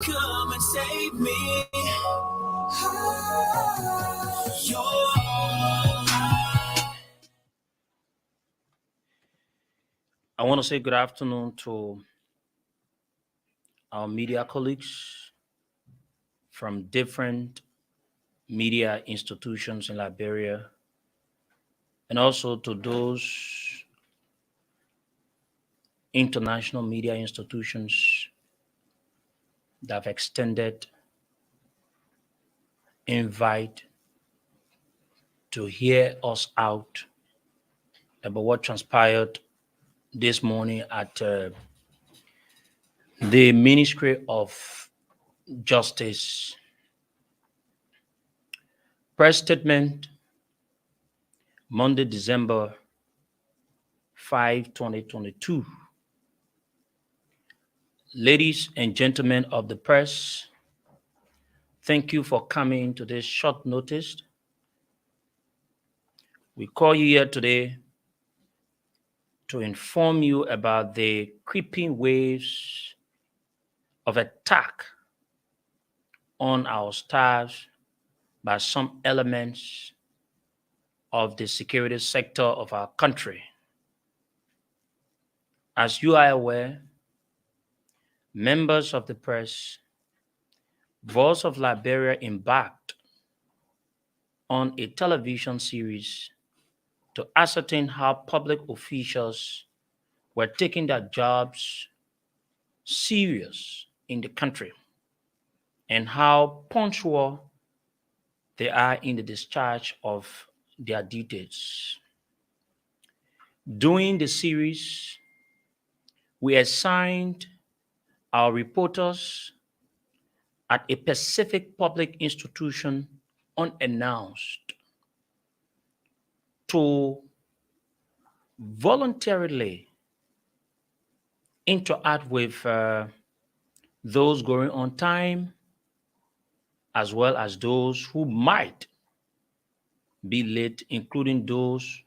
Come and save me. I want to say good afternoon to our media colleagues from different media institutions in Liberia, and also to those international media institutions that have extended invite to hear us out about what transpired this morning at the Ministry of Justice. Press statement, Monday, December 5, 2022. Ladies and gentlemen of the press, thank you for coming to this short notice. We call you here today to inform you about the creeping waves of attack on our staff by some elements of the security sector of our country. As you are aware, members of the press, Voice of Liberia embarked on a television series to ascertain how public officials were taking their jobs serious in the country and how punctual they are in the discharge of their duties. During the series, we assigned our reporters at a specific public institution unannounced to voluntarily interact with those going on time, as well as those who might be late, including those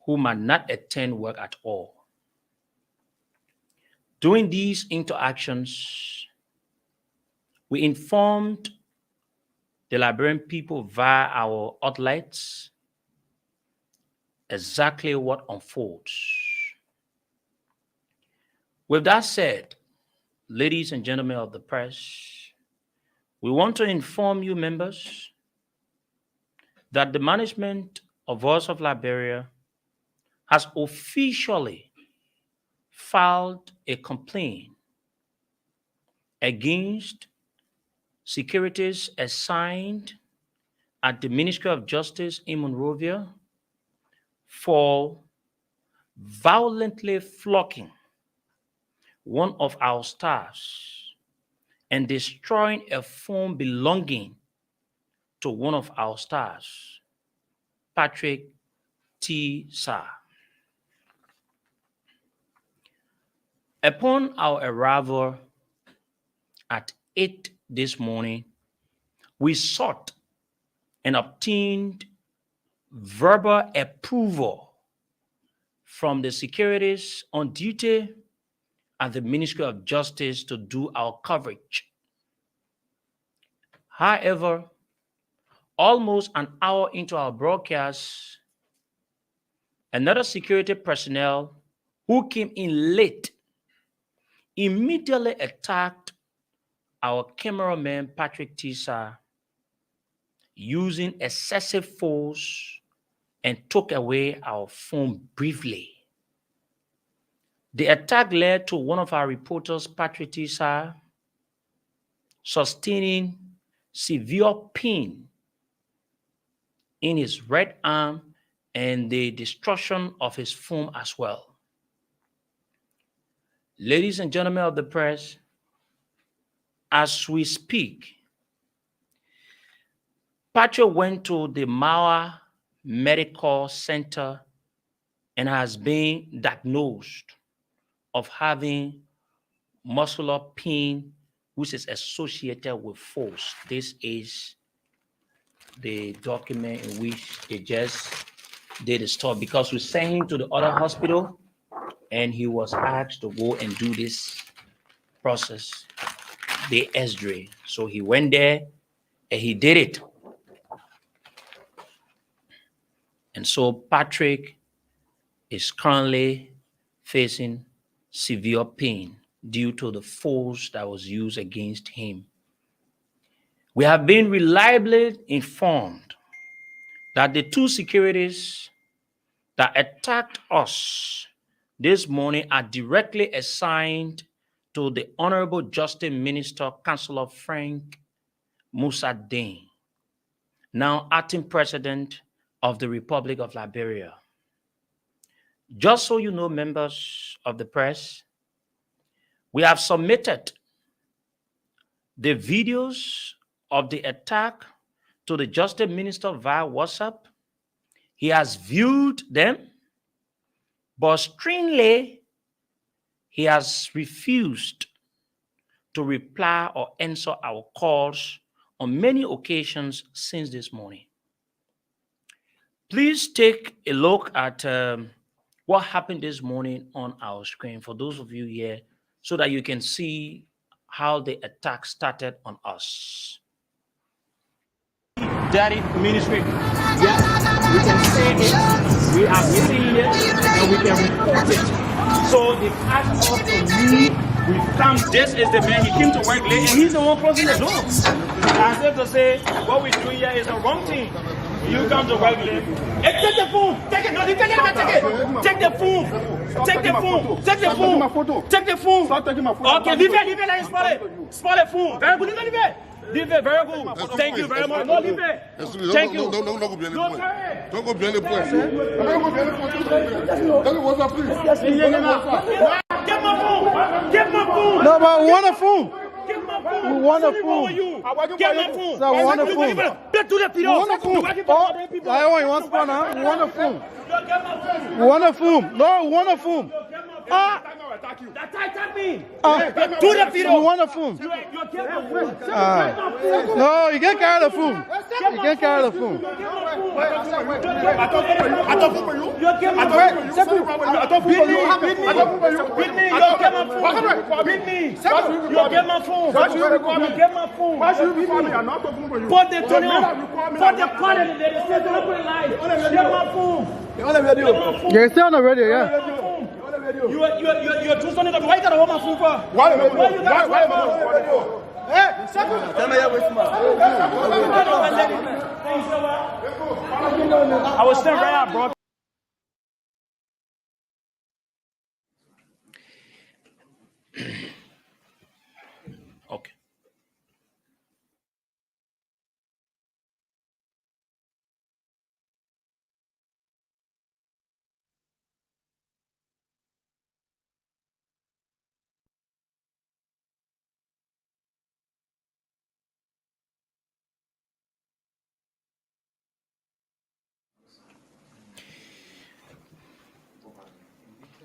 who might not attend work at all. During these interactions, we informed the Liberian people via our outlets exactly what unfolds. With that said, ladies and gentlemen of the press, we want to inform you members that the management of Voice of Liberia has officially filed a complaint against securities assigned at the Ministry of Justice in Monrovia for violently flocking one of our staffs and destroying a phone belonging to one of our staffs, Patrick T. Sa. Upon our arrival at 8 this morning, we sought and obtained verbal approval from the securities on duty at the Ministry of Justice to do our coverage. However, almost an hour into our broadcast, another security personnel who came in late immediately attacked our cameraman Patrick Tisa using excessive force and took away our phone briefly. The attack led to one of our reporters, Patrick Tisa, sustaining severe pain in his right arm and the destruction of his phone as well. Ladies and gentlemen of the press, as we speak, Patrick went to the Mawa Medical Center and has been diagnosed of having muscular pain, which is associated with force. This is the document in which they just did the stuff, because we sent him to the other hospital and he was asked to go and do this process. the Esdre. So he went there and he did it. And so Patrick is currently facing severe pain due to the force that was used against him. We have been reliably informed that the two securities that attacked us this morning are directly assigned to the Honorable Justice Minister, Councillor Frank Musa Dane, now acting president of the Republic of Liberia. Just so you know, members of the press, we have submitted the videos of the attack to the Justice Minister via WhatsApp. He has viewed them, but strangely, he has refused to reply or answer our calls on many occasions since this morning. Please take a look at what happened this morning on our screen for those of you here so that you can see how the attack started on us. Daddy ministry. Yes, we can say it. We are seeing it and we can report it. So they asked us to leave. We've come. This is the man. He came to work late and he's the one closing the door. As if to say, what we're doing here is the wrong thing. You come to work late. Hey, take the phone. Take it. No, take it. Take the phone. Take the phone. Take the phone. Take the phone. Stop taking my phone. Okay, leave it. Let him spoil it. Spoil the phone. Very good. Leave it. Leave it, very good. Thank you very much. No, leave it. Thank you. Don't go behind the point. Don't go behind the point. Don't go behind the point. Tell me what's up, please. Get my phone. Get my phone. No, but we want a phone. Get my phone. We want a phone. Get my phone. So we want a phone. Get to the We want a phone. Oh, I want you want phone, huh? We want a phone. We want a phone. No, we want a phone. Attack me. To the video. We want a phone. No, you can't carry the phone. You can't carry the phone. Put the Tony on. Put the call in there. Get my phone. You're still on the radio, yeah. You're too funny. Why you gotta hold my phone for? Why you gotta hold my phone? Hey, tell me you're with me. I was still right out, bro. Okay.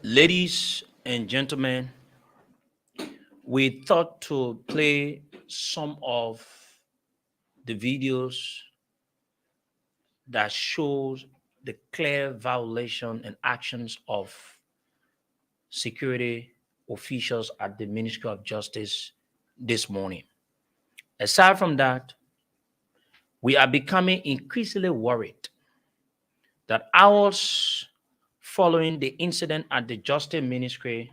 Ladies and gentlemen, we thought to play some of the videos that shows the clear violation and actions of security officials at the Ministry of Justice this morning. Aside from that, we are becoming increasingly worried that hours following the incident at the Justice Ministry,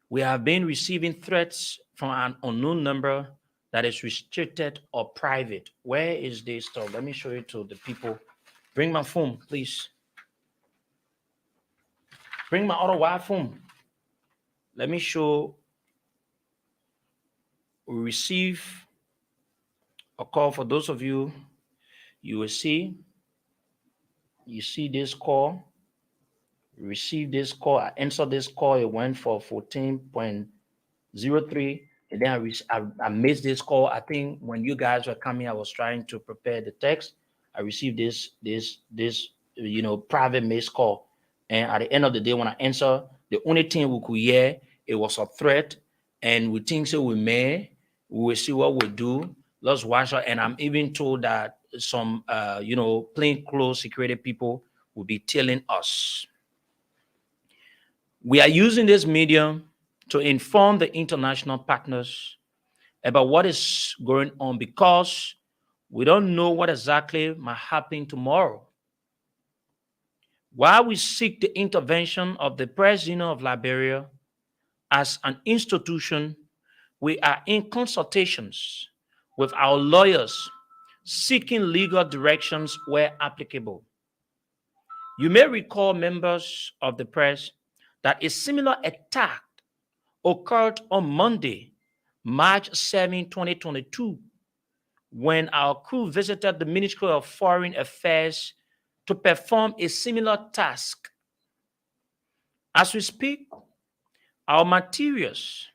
we have been receiving threats from an unknown number that is restricted or private. Where is this stuff? Let me show you to the people. Bring my phone, please. Bring my other wire phone. Let me show. We receive a call. For those of you, you will see. You see this call. Received this call. I answered this call. It went for 14.03. And then I missed this call. I think when you guys were coming, I was trying to prepare the text. I received this private missed call. And at the end of the day, when I answer, the only thing we could hear, it was a threat. And we think so we will see what we'll do. Let's watch out. And I'm even told that some plainclothes security people will be telling us. We are using this medium to inform the international partners about what is going on, because we don't know what exactly might happen tomorrow. While we seek the intervention of the Press Union of Liberia as an institution, we are in consultations with our lawyers, seeking legal directions where applicable. You may recall, members of the press, that a similar attack occurred on Monday, March 7, 2022, when our crew visited the Ministry of Foreign Affairs to perform a similar task. As we speak, our materials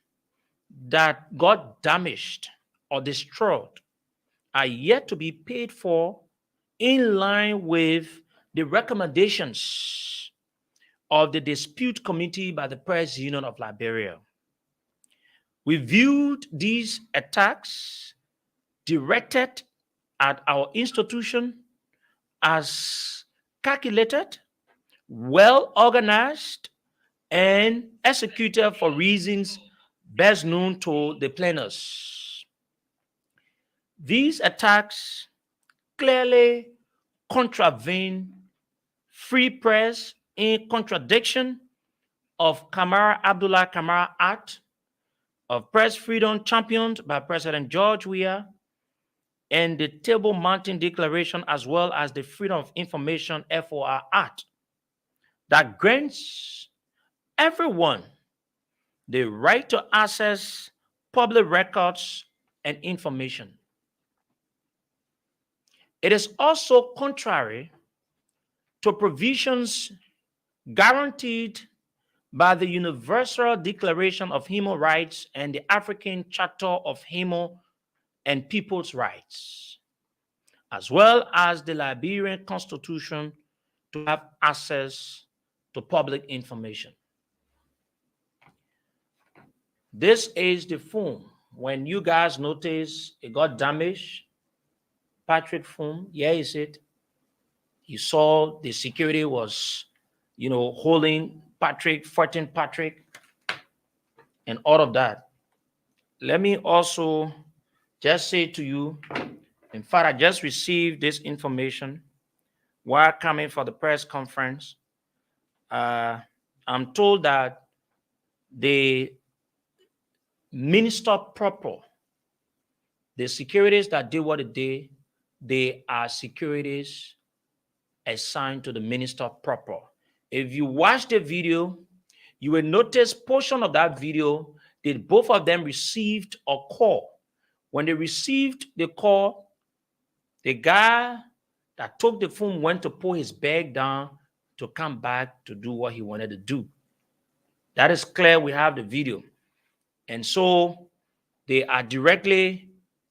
that got damaged or destroyed are yet to be paid for in line with the recommendations of the dispute committee by the Press Union of Liberia. We viewed these attacks directed at our institution as calculated, well organized, and executed for reasons best known to the planners. These attacks clearly contravene free press in contradiction of Kamara Abdullah Kamara Act of Press Freedom championed by President George Weah, and the Table Mountain Declaration, as well as the Freedom of Information FOR Act that grants everyone the right to access public records and information. It is also contrary to provisions guaranteed by the Universal Declaration of Human Rights and the African Charter of Human and People's Rights, as well as the Liberian Constitution, to have access to public information. This is the phone. When you guys notice it got damaged, Patrick phone, here is it. You saw the security was, holding Patrick, fighting Patrick, and all of that. Let me also just say to you, in fact, I just received this information while coming for the press conference. I'm told that the minister proper, the securities that did what it did, they are securities assigned to the minister proper. If you watch the video, you will notice portion of that video that both of them received a call. When they received the call, the guy that took the phone went to pull his bag down to come back to do what he wanted to do. That is clear. We have the video. And so they are directly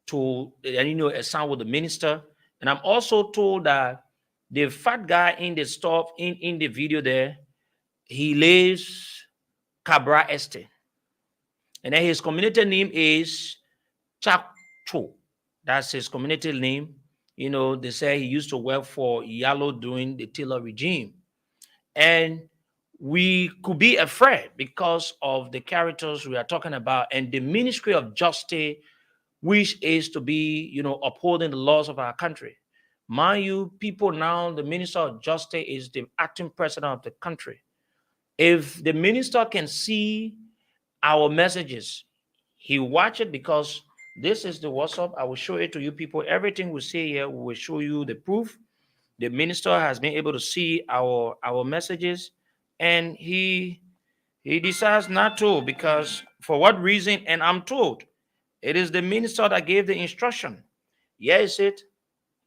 to, assigned with the minister. And I'm also told that the fat guy in the stuff in the video there, he lives Cabra Estate. And then his community name is Chakcho. That's his community name. They say he used to work for Yalo during the Taylor regime. And we could be afraid because of the characters we are talking about, and the Ministry of Justice, which is to be, upholding the laws of our country. Mind you, people now, the Minister of Justice is the acting president of the country. If the minister can see our messages, he watch it, because this is the WhatsApp. I will show it to you people. Everything we say here, we will show you the proof. The minister has been able to see our messages, and he decides not to, because for what reason? And I'm told it is the minister that gave the instruction. Here is it,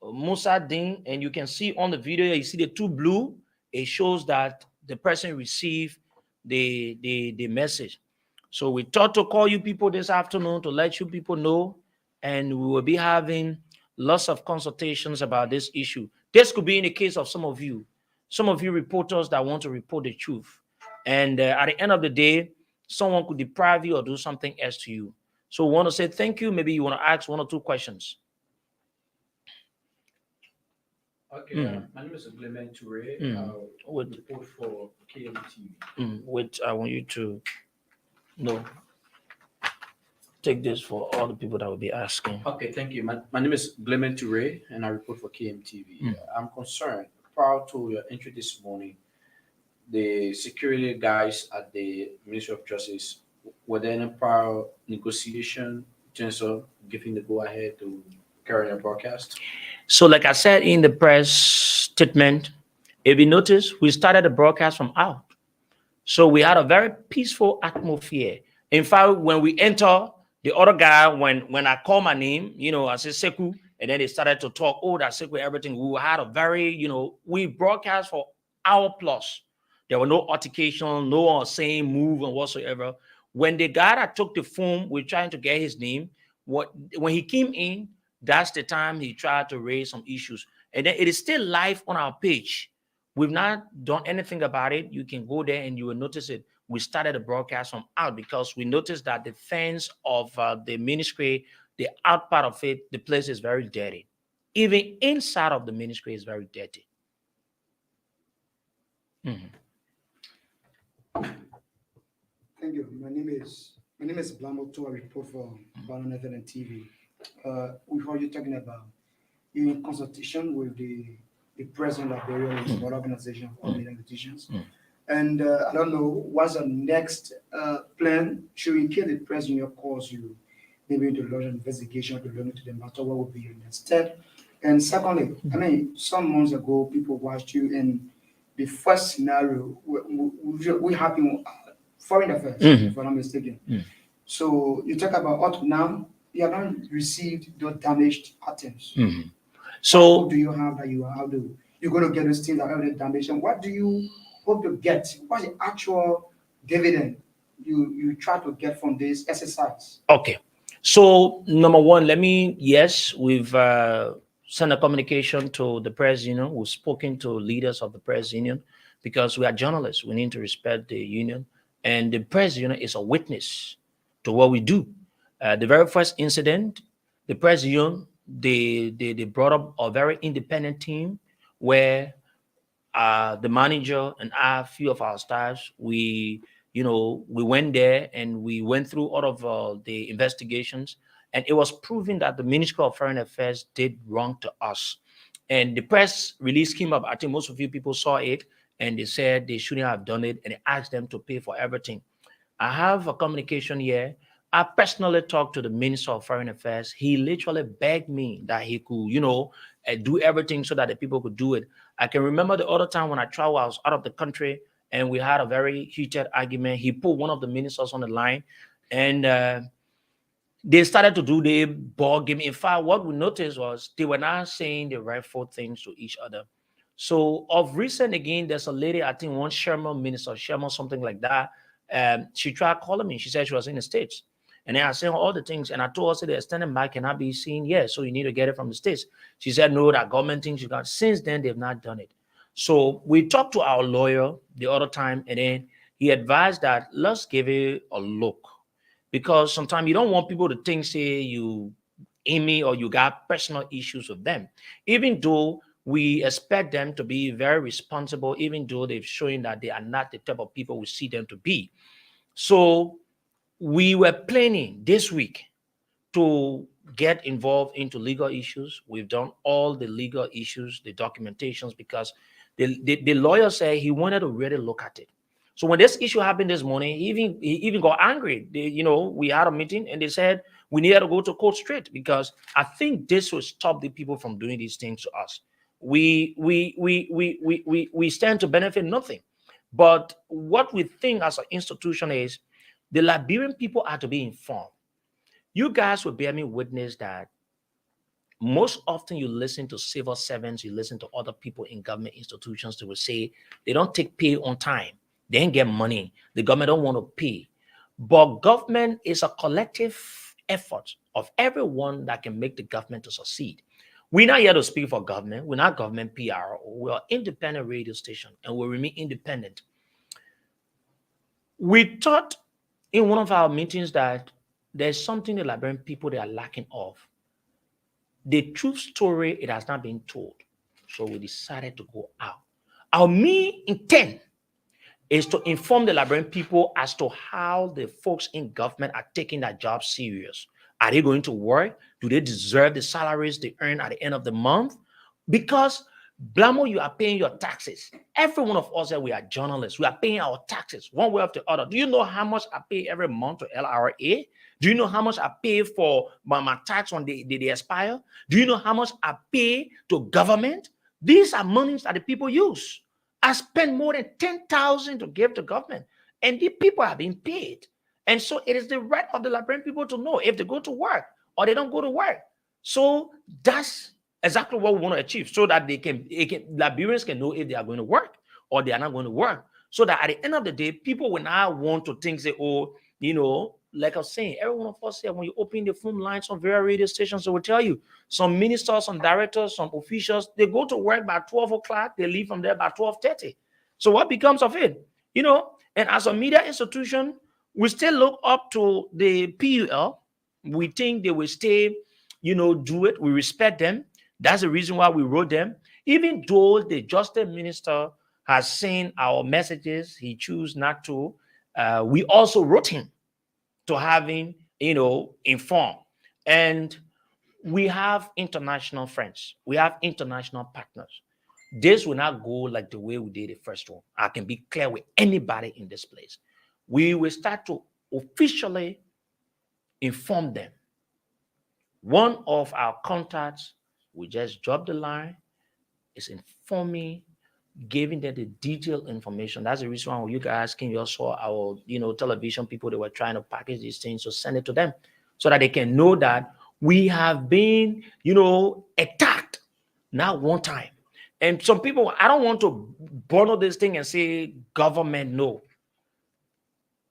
Musa Ding, and you can see on the video, you see the two blue. It shows that the person received the message. So we thought to call you people this afternoon to let you people know, and we will be having lots of consultations about this issue. This could be in the case of some of you reporters that want to report the truth. And at the end of the day, someone could deprive you or do something else to you. So we want to say thank you. Maybe you want to ask one or two questions. Okay, my name is Clement Toure. Report for KMTV. Wait, I want you to know. take this for all the people that will be asking. Okay, thank you. My name is Clement Toure, and I report for KMTV. I'm concerned. Prior to your entry this morning, the security guys at the Ministry of Justice, were there any prior negotiation in terms of giving the go-ahead to carry a broadcast? So, like I said in the press statement, if you notice, we started the broadcast from out. So we had a very peaceful atmosphere. In fact, when we enter, the other guy, when I call my name, I say Sekou, and then they started to talk, oh, that's Sekou, everything. We had a very, we broadcast for hour plus. There were no altercation, no one saying move and whatsoever. When the guy that took the phone, we're trying to get his name. When he came in, that's the time he tried to raise some issues. And then it is still live on our page. We've not done anything about it. You can go there and you will notice it. We started the broadcast from out because we noticed that the fence of the ministry, the out part of it, the place is very dirty. Even inside of the ministry is very dirty. Thank you. My name is Blamoto. I report for Banana and TV. We heard you talking about in consultation with the president of the organization of media institutions. And I don't know what's the next plan. Should in case the president calls you, maybe to launch an investigation to learn to the matter, what would be your next step? And secondly, I mean, some months ago, people watched you in the first scenario. We happened foreign affairs, if I'm not mistaken. So you talk about up to now, you have not received those damaged items. So what do you have that you how do you're going to get those things that have the damage, and what do you hope to get? What's the actual dividend you try to get from this exercise? Okay. So number one, yes, we've sent a communication to the press union. We've spoken to leaders of the press union because we are journalists. We need to respect the union, and the press union is a witness to what we do. The very first incident, the press union, they brought up a very independent team where the manager and a few of our staffs, we went there and we went through all of the investigations, and it was proven that the Ministry of Foreign Affairs did wrong to us. And the press release came up. I think most of you people saw it, and they said they shouldn't have done it, and they asked them to pay for everything. I have a communication here. I personally talked to the Minister of Foreign Affairs. He literally begged me that he could, do everything so that the people could do it. I can remember the other time when I traveled, I was out of the country and we had a very heated argument. He put one of the ministers on the line and they started to do the ball game. In fact, what we noticed was they were not saying the rightful things to each other. So of recent, again, there's a lady, I think one Minister Sherman, something like that. She tried calling me. She said she was in the States. And then I said all the things, and I told her the extended mic cannot be seen. Yes, so you need to get it from the States. She said, no, that government things you got. Since then, they've not done it. So we talked to our lawyer the other time, and then he advised that let's give it a look. Because sometimes you don't want people to think, say, you me or you got personal issues with them. Even though we expect them to be very responsible, even though they've shown that they are not the type of people we see them to be. So we were planning this week to get involved into legal issues. We've done all the legal issues, the documentations, because the lawyer said he wanted to really look at it. So when this issue happened this morning, he even got angry. We had a meeting and they said we needed to go to court straight because I think this will stop the people from doing these things to us. We stand to benefit nothing. But what we think as an institution is the Liberian people are to be informed. You guys will bear me witness that most often you listen to civil servants, you listen to other people in government institutions, they will say they don't take pay on time. They ain't get money. The government don't want to pay. But government is a collective effort of everyone that can make the government to succeed. We're not here to speak for government. We're not government PR. We're an independent radio station and we'll remain independent. We thought in one of our meetings that there's something the Liberian people they are lacking of. The truth story, it has not been told. So we decided to go out. Our main intent is to inform the Liberian people as to how the folks in government are taking that job serious. Are they going to work? Do they deserve the salaries they earn at the end of the month? Because Blamo, you are paying your taxes. Every one of us here, we are journalists. We are paying our taxes one way or the other. Do you know how much I pay every month to LRA? Do you know how much I pay for my tax when they expire? Do you know how much I pay to government? These are monies that the people use. I spend more than 10,000 to give to government, and the people are being paid. And so it is the right of the Liberian people to know if they go to work or they don't go to work. So that's exactly what we want to achieve, so that Liberians can know if they are going to work or they are not going to work. So that at the end of the day, people will not want to think, say, oh, like I was saying, every one of us here, when you open the phone lines on various radio stations, they will tell you some ministers, some directors, some officials, they go to work by 12 o'clock, they leave from there by 12:30. So what becomes of it? And as a media institution, we still look up to the PUL. We think they will stay, do it. We respect them. That's the reason why we wrote them. Even though the Justice Minister has seen our messages, he chose not to. We also wrote him to having, inform. And we have international friends. We have international partners. This will not go like the way we did the first one. I can be clear with anybody in this place. We will start to officially inform them. One of our contacts, we just dropped the line, is informing, giving them the detailed information. That's the reason why you guys can also our television people, they were trying to package these things, so send it to them so that they can know that we have been attacked not one time. And some people, I don't want to bundle this thing and say government. No,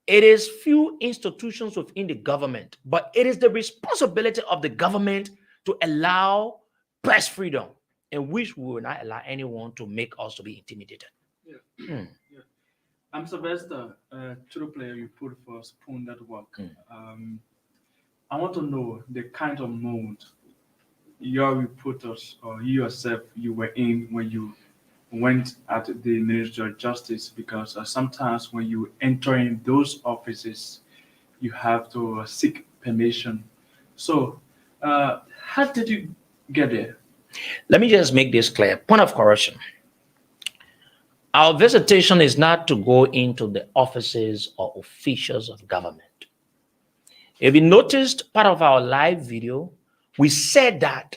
it is few institutions within the government, but it is the responsibility of the government to allow press freedom, in which we will not allow anyone to make us to be intimidated. Yeah. I'm Sylvester, true player you put for Spoon Network. I want to know the kind of mode your reporters or you yourself you were in when you went at the Ministry of Justice, because sometimes when you enter in those offices, you have to seek permission. So, how did you get there? Let me just make this clear. Point of correction. Our visitation is not to go into the offices or officials of government. If you noticed part of our live video, we said that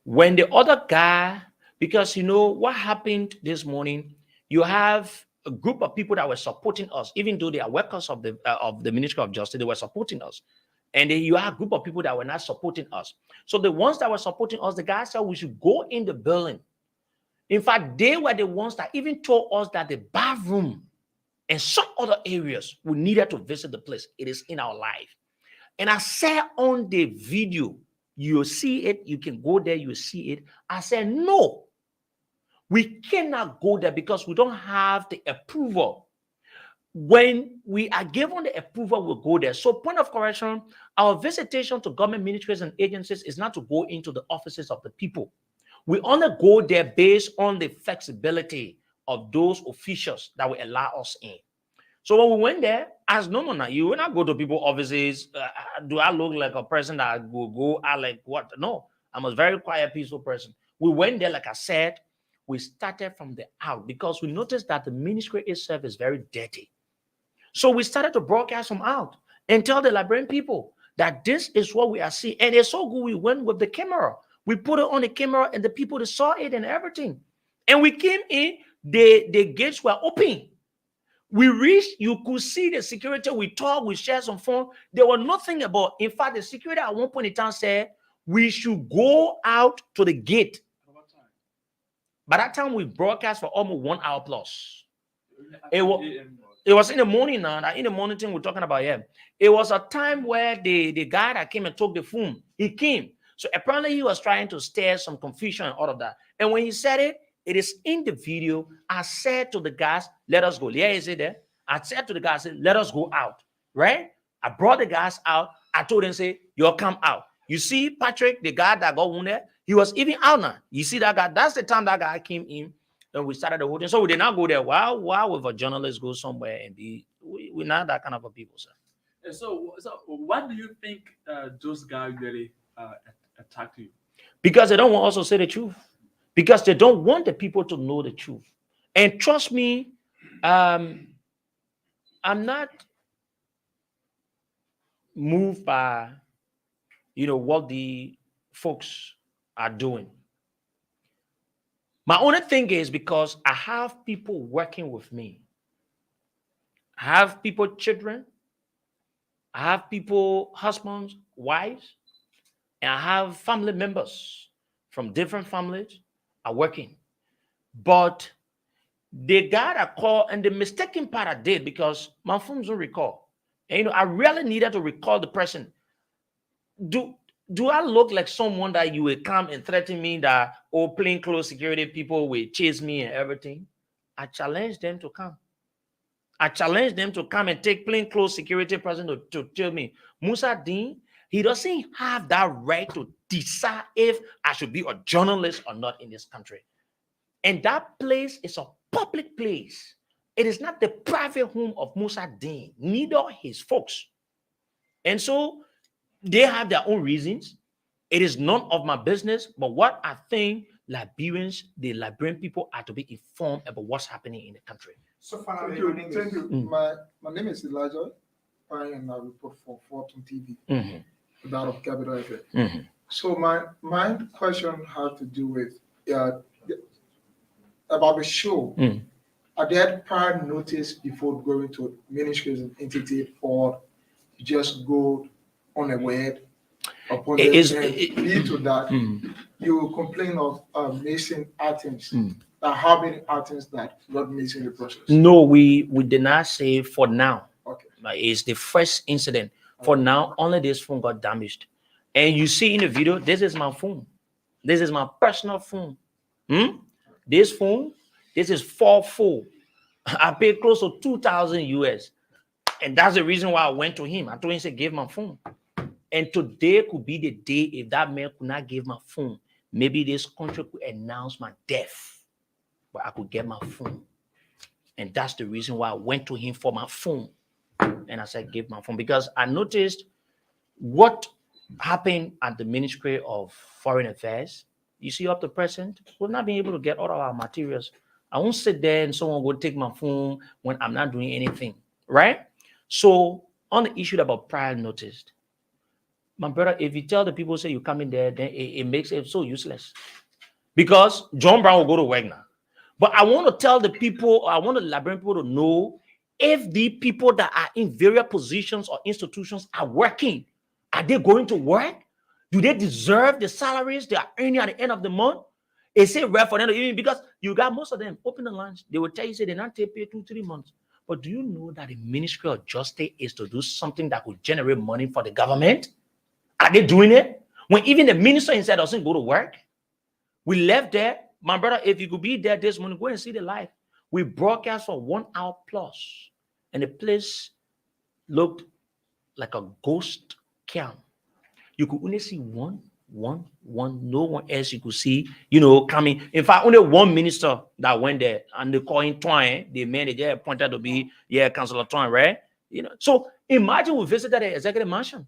when the other guy, because what happened this morning, you have a group of people that were supporting us, even though they are workers of the Ministry of Justice, they were supporting us. And then you have a group of people that were not supporting us. So the ones that were supporting us, the guys said we should go in the building. In fact, they were the ones that even told us that the bathroom and some other areas we needed to visit the place. It is in our life. And I said on the video, you'll see it, you can go there, you'll see it. I said, no, we cannot go there because we don't have the approval. When we are given the approval, we'll go there. So, point of correction, our visitation to government ministries and agencies is not to go into the offices of the people. We only go there based on the flexibility of those officials that will allow us in. So when we went there, as no, you will not go to people's offices. Do I look like a person that will go out like what? No, I'm a very quiet, peaceful person. We went there, like I said, we started from the out because we noticed that the ministry itself is very dirty. So we started to broadcast from out and tell the Liberian people that this is what we are seeing. And it's so good. We went with the camera. We put it on the camera and the people that saw it and everything. And we came in, the gates were open. We reached, you could see the security. We talked, we shared some phone. There was nothing about, in fact, the security at one point in time said, we should go out to the gate. By that time, we broadcast for almost 1 hour plus. It was in the morning now. In the morning thing we're talking about here. It was a time where the guy that came and took the phone, he came. So apparently he was trying to stir some confusion and all of that. And when he said it, it is in the video. I said to the guys, let us go. Yeah, is it there? I said to the guys, let us go out. Right? I brought the guys out. I told them, say, you'll come out. You see, Patrick, the guy that got wounded, he was even out now. You see that guy? That's the time that guy came in. Then we started the whole thing. So we did not go there. Why would a journalist go somewhere and be? We're not that kind of a people, sir. So what do you think those guys really attacked you? Because they don't want us to say the truth. Because they don't want the people to know the truth. And trust me, I'm not moved by, what the folks are doing. My only thing is because I have people working with me. I have people, children. I have people, husbands, wives, and I have family members from different families are working. But they got a call, and the mistaken part I did because my phones don't recall. And I really needed to recall the person. Do I look like someone that you will come and threaten me that plainclothes security people will chase me and everything? I challenge them to come. I challenge them to come and take plainclothes security person to tell me, Musa Dean, he doesn't have that right to decide if I should be a journalist or not in this country. And that place is a public place. It is not the private home of Musa Dean, neither his folks. And so they have their own reasons. It is none of my business. But what I think Liberians, the Liberian people, are to be informed about what's happening in the country. So finally, Thank you. My name is Elijah, and I report for Fortune TV, that of Capital FM. So my question has to do with about the show. Are there prior notice before going to ministries and entities, or you just go on a web upon lead to that? You complain of missing items. How many items that got missing in the process? No, we did not say for now. Okay. It's the first incident. For now, only this phone got damaged. And you see in the video, this is my phone. This is my personal phone. This phone, this is 4 I paid close to 2,000 US. And that's the reason why I went to him. I told him to give my phone. And today could be the day if that man could not give my phone. Maybe this country could announce my death. But I could get my phone. And that's the reason why I went to him for my phone. And I said, give my phone. Because I noticed what happened at the Ministry of Foreign Affairs. You see, up to present, we've not been able to get all of our materials. I won't sit there and someone will take my phone when I'm not doing anything, right? So on the issue about prior notice, my brother, if you tell the people, say you come in there, then it makes it so useless. Because John Brown will go to work now. But I want to tell the people, I want the Liberian people to know if the people that are in various positions or institutions are working. Are they going to work? Do they deserve the salaries they are earning at the end of the month? Is it rare for them to even, because you got most of them open the lunch, they will tell you, say they're not take pay 2-3 months. But do you know that the Ministry of Justice is to do something that could generate money for the government? Are they doing it? When even the minister himself doesn't go to work? We left there. My brother, if you could be there this morning, go and see the live. We broadcast for 1 hour plus. And the place looked like a ghost camp. You could only see one, no one else you could see, coming. In fact, only one minister that went there, and they call him Twine. The man they just appointed to be, Councillor Twine, right? So imagine we visited the executive mansion.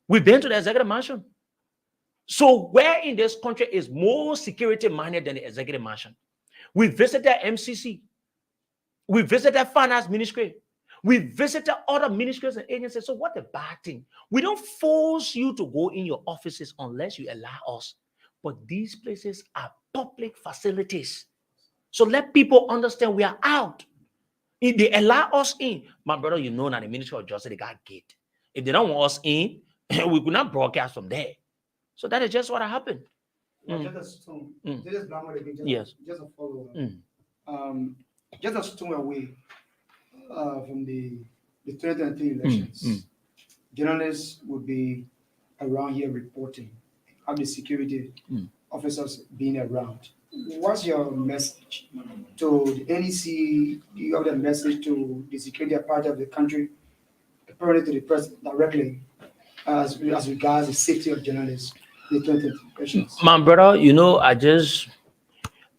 We've been to the executive mansion. So where in this country is more security minded than the executive mansion? We visited MCC. We visited Finance Ministry. We visited other ministries and agencies. So what a bad thing. We don't force you to go in your offices unless you allow us. But these places are public facilities. So let people understand we are out. If they allow us in, my brother, that the Ministry of Justice, they got gate. If they don't want us in, we could not broadcast from there. So that is just what happened. Just a follow-up. Just a stone away from the 2023 elections, journalists would be around here reporting, have the security officers being around. What's your message to the NEC? Do you have a message to the security apparatus of the country, apparently to the president directly, as regards the safety of journalists? The 2023 elections? My brother,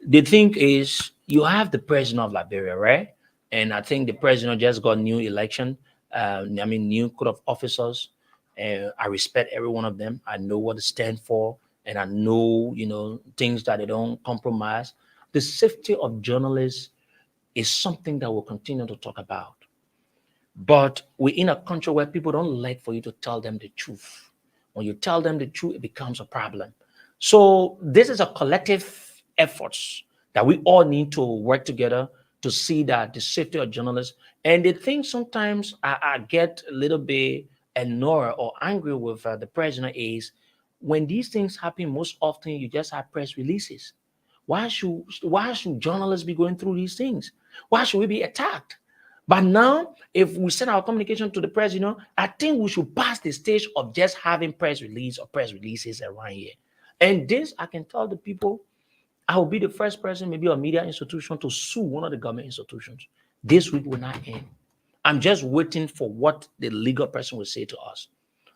the thing is, you have the president of Liberia, right? And I think the president just got new election. New court of officers. And I respect every one of them. I know what they stand for, and I know, things that they don't compromise. The safety of journalists is something that we'll continue to talk about. But we're in a country where people don't like for you to tell them the truth. When you tell them the truth, it becomes a problem. So this is a collective efforts that we all need to work together to see that the safety of journalists. And the thing sometimes I get a little bit annoyed or angry with the president is when these things happen, most often you just have press releases. Why should journalists be going through these things? Why should we be attacked? But now, if we send our communication to the president, I think we should pass the stage of just having press release or press releases around here. And this, I can tell the people, I will be the first person, maybe a media institution, to sue one of the government institutions. This week will not end. I'm just waiting for what the legal person will say to us.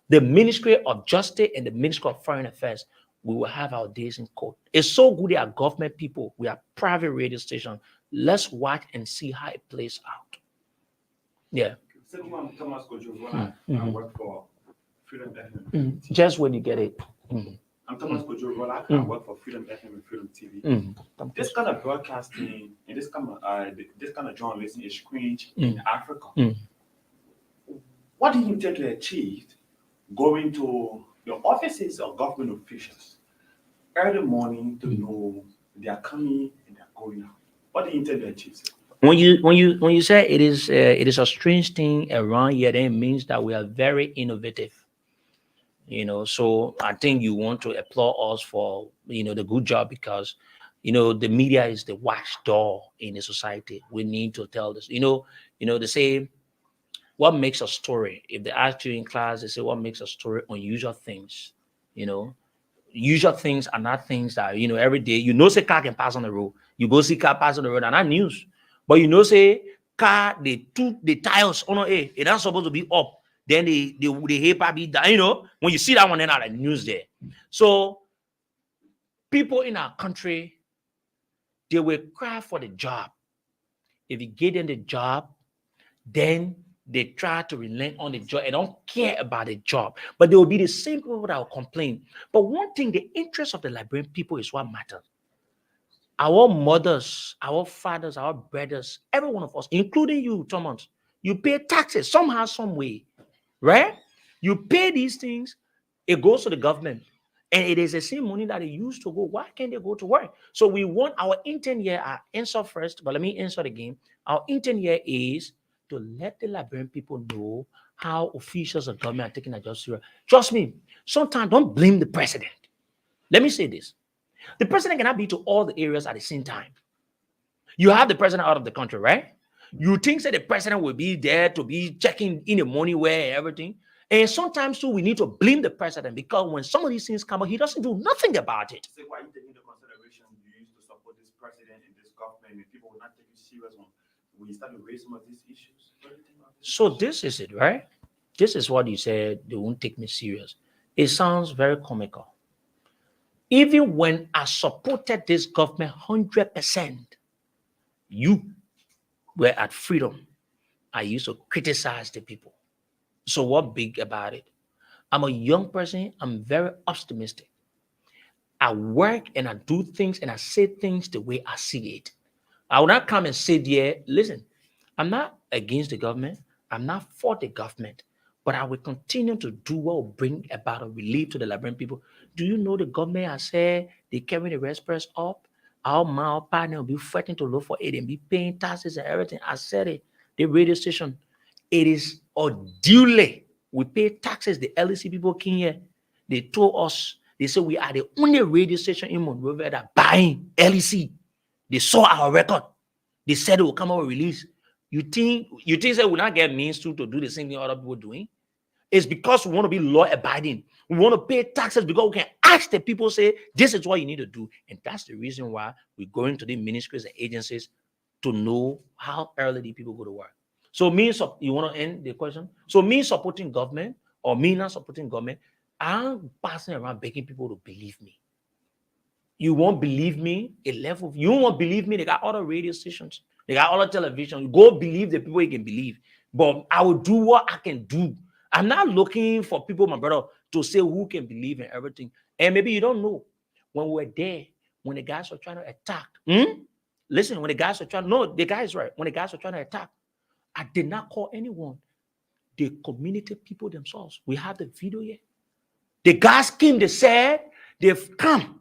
The Ministry of Justice and the Ministry of Foreign Affairs, we will have our days in court. It's so good they are government people. We are private radio station. Let's watch and see how it plays out. Yeah. I'm Thomas Kojo. I work for Freedom FM. Just when you get it. I'm Thomas Kojo. I work for Freedom FM and Freedom TV. This kind of broadcasting and this kind of journalism is cringe in Africa. What do you intend to achieve going to the offices of government officials early morning to know they are coming and they are going out? What do you intend to achieve, sir? When you say it is a strange thing around here, then it means that we are very innovative. So I think you want to applaud us for the good job, because the media is the watchdog in the society. We need to tell this. They say, what makes a story? If they ask you in class, they say, what makes a story? Unusual things. Usual things are not things that every day. Say car can pass on the road. You go see car pass on the road, and not news. But say car, they took the tires on it not supposed to be up. Then the paper be down. When you see that one, then out of news there. So people in our country, they will cry for the job. If you get them the job, then they try to relent on the job and don't care about the job. But they will be the same people that will complain. But one thing, the interest of the Liberian people is what matters. Our mothers, our fathers, our brothers, every one of us, including you, Thomas, you pay taxes somehow, some way, right? You pay these things, it goes to the government. And it is the same money that they used to go. Why can't they go to work? So we want our intent here, our answer first, but let me answer again. Our intent here is to let the Liberian people know how officials of government are taking a job serious. Trust me, sometimes don't blame the president. Let me say this. The president cannot be to all the areas at the same time. You have the president out of the country, right? You think that the president will be there to be checking in the money where and everything. And sometimes too, we need to blame the president, because when some of these things come up, he doesn't do nothing about it. So why are you taking the consideration you used to support this president and this government, and people will not take you serious when you start to raise some of these issues? So this is it, right? This is what you said, they won't take me serious. It sounds very comical. Even when I supported this government 100%, you were at Freedom. I used to criticize the people. So what big about it? I'm a young person. I'm very optimistic. I work and I do things and I say things the way I see it. I will not come and say, yeah, listen, I'm not against the government. I'm not for the government. But I will continue to do what will bring about a relief to the Liberian people. Do you know the government has said they carry the rest press up? Our partner will be fighting to look for it and be paying taxes and everything. I said it. The radio station, it is a duly. We pay taxes. The LEC people came here. They told us, they said we are the only radio station in Monrovia that buying LEC. They saw our record. They said it will come out with release. You think that we not get means to do the same thing other people doing? It's because we want to be law abiding. We want to pay taxes because we can ask the people, say, this is what you need to do. And that's the reason why we go into the ministries and agencies to know how early the people go to work. So you want to end the question? So me supporting government or me not supporting government, I'm passing around begging people to believe me. You won't believe me. You won't believe me. They got other radio stations. They got other television. Go believe the people you can believe. But I will do what I can do. I'm not looking for people, my brother, to say who can believe in everything. And maybe you don't know. When we were there, when the guys were trying to attack. Listen, when the guys were trying, no, the guys right. When the guys were trying to attack, I did not call anyone. The community people themselves. We have the video here. The guys came, they said, they've come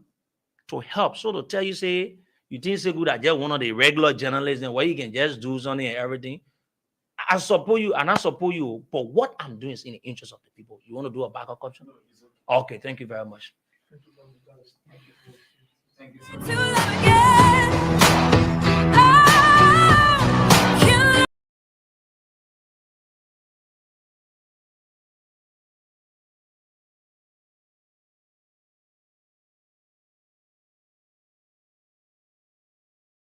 to help. So to tell you, say, you think so good at just one of the regular journalists and where you can just do something and everything. I support you and I support you, but what I'm doing is in the interest of the people. You want to do a backup option? Okay, thank you very much. Thank you.